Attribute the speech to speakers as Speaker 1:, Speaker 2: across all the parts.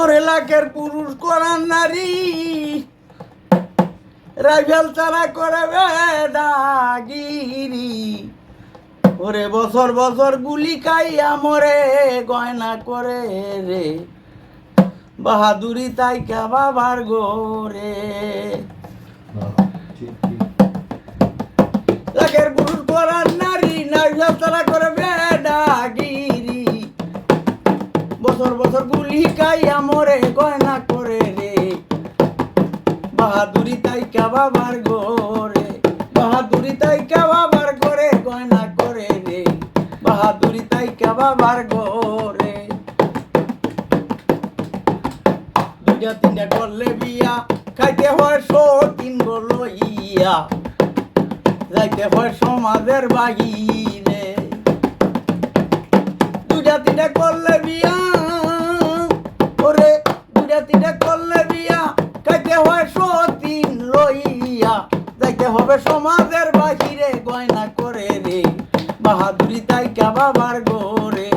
Speaker 1: ওরে লাখের পুরুষ করার নারী রাইফেল তারা করে বেডাগিরি। ওরে বছর বছর গুলি খাইয়া মরে গয়না করে রে বাহাদুরি তাই কা বাবার গোরে। লাখের পুরুষ করার নারী রাইফেল তারা করে বেডাগিরি। বছর বছর গুলি খাইয়া মরে গয়না করে রে বাহাদুরি তাই কা বাবার গোরে। বাহাদুরি তাই কা বাবার গোরে গয়না করে রে বাহাদুরি তাই কা বাবার গোরে। দুইটা তিনটা করলে বিয়া খাইতে হয় তিন গো লইয়া যাইতে হয় সমাজের বাহিরে। দুইটা তিনটা করলে বিয়া ওরে দুইটা তিনটা করলে বিয়া খাইতে হয় তিন লইয়া যাইতে হবে সমাজের বাহিরে গয়না করে রে বাহাদুরি তাই কা বাবার গোরে।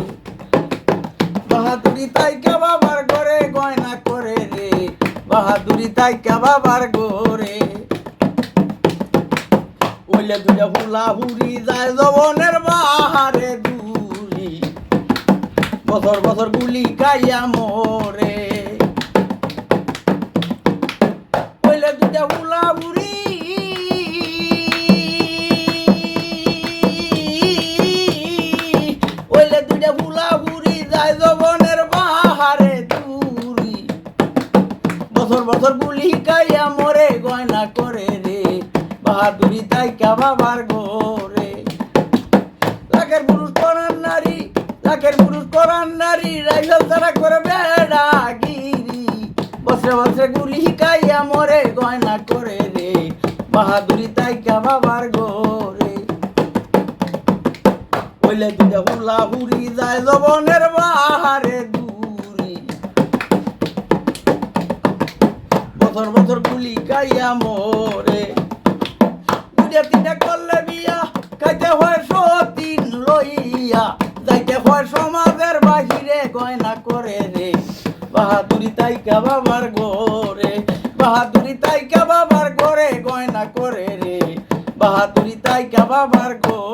Speaker 1: বাহাদুরি তাই কা বাবার গোরে গয়না করে রে বাহাদুরি তাই কা বাবার গোরে। ওইলে দুইটা হুলা হুরি যায় যবনের বাহারে দূরি বছর বছর গুলি খাইয়া মরে। ওইলে দুইটা হুলা হুরি ওইলে দুইটা হুলা হুরি যায় যবনের বাহারে দূরি বছর বছর গুলি খাইয়া মরে গয়না করে রে বাহাদুরি তাই কা বাবার গোরে। লাখের পুরুষ করার নারী লাখের পুরুষ করার নারী রাইফেল তারা করে বেডাগিরি। বছরে বছরে গুলি খাইয়া মরে গয়না করে রে বাহাদুরি তাই কা বাবার গোরে। ওইলে দুইটা হুলা হুরি যায় যবনের বাহারে দূরি বছর বছর গুলি খাইয়া মরে। দুইটা তিনটা করলে বিয়া খাইতে হয় তিন লইয়া যাইতে হয় সমাজের বাহিরে গয়না করে রে বাহাদুরি তাই কা বাবার গোরে। বাহাদুরি তাই কা বাবার গোরে গয়না করে রে বাহাদুরি তাই কা বাবার গোরে।